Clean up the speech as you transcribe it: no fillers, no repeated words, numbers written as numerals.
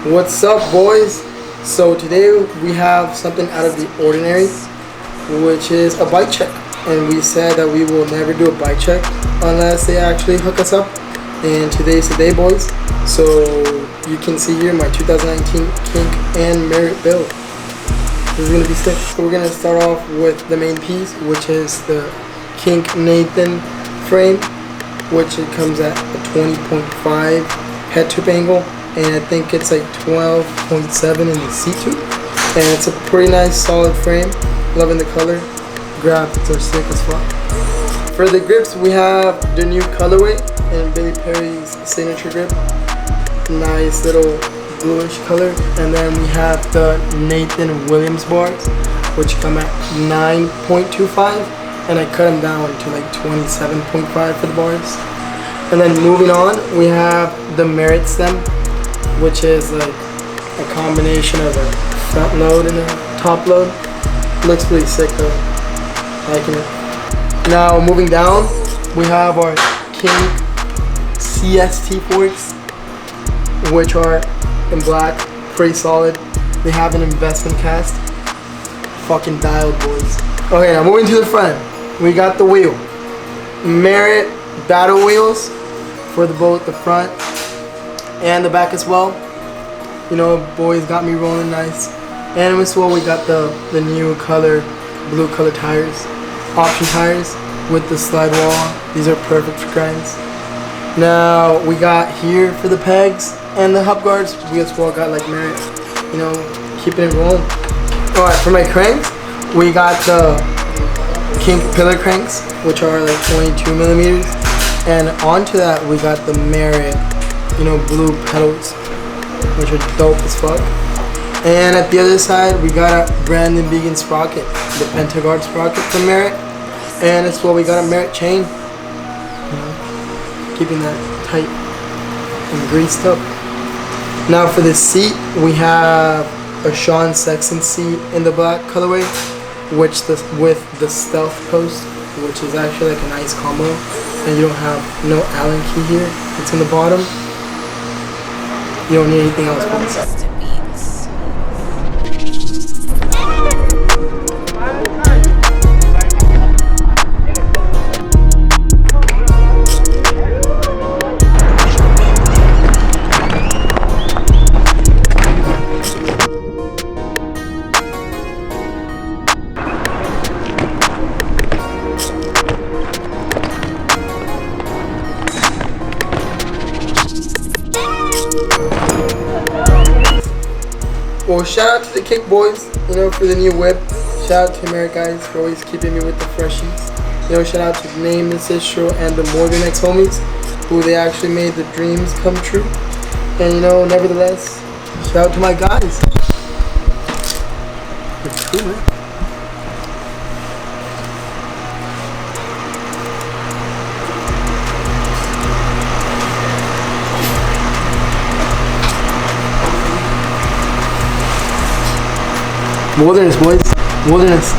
What's up, boys? So today we have something out of the ordinary, which is a bike check. And we said that we will never do a bike check unless they actually hook us up. And today's the day, boys. So you can see here my 2019 Kink and Merritt build. This is gonna be sick. So we're gonna start off with the main piece, which is the Kink Nathan frame, which it comes at a 20.5 head tube angle. And I think it's like 12.7 in the seat tube. And it's a pretty nice solid frame. Loving the color. Graphics are sick as fuck. For the grips, we have the new colorway and Billy Perry's signature grip. Nice little bluish color. And then we have the Nathan Williams bars, which come at 9.25. And I cut them down to like 27.5 for the bars. And then moving on, we have the Merritt stem, which is like a combination of a front load and a top load. Looks pretty sick though. Liking it. Now moving down, we have our Kink CST forks, which are in black, pretty solid. They have an investment cast. Fucking dialed, boys. Okay, now moving to the front, we got the wheel. Merritt battle wheels for both the front and the back as well. You know, boys got me rolling nice. And as well, we got the new color, blue color tires, option tires with the slide wall. These are perfect for grinds. Now we got here for the pegs and the hub guards. We as well got like Merritt, you know, keeping it rolling. Alright, for my cranks, we got the Kink pillar cranks, which are like 22 millimeters. And onto that, we got the Merritt, you know, blue pedals, which are dope as fuck. And at the other side, we got a Brandon Vegan sprocket, the Pentagard sprocket from Merritt. And as well, we got a Merritt chain, you know, keeping that tight and greased up. Now for the seat, we have a Sean Sexton seat in the black colorway, with the stealth post, which is actually like a nice combo. And you don't have no Allen key here. It's in the bottom. You don't need anything else but this. Well, shout out to the Kink boys, you know, for the new whip. Shout out to Merritt guys for always keeping me with the freshies. You know, shout out to Name, the Cistro, and the Morgan X homies, who they actually made the dreams come true. And you know, nevertheless, shout out to my guys. It's cool, man. Wilderness, boys. Wilderness.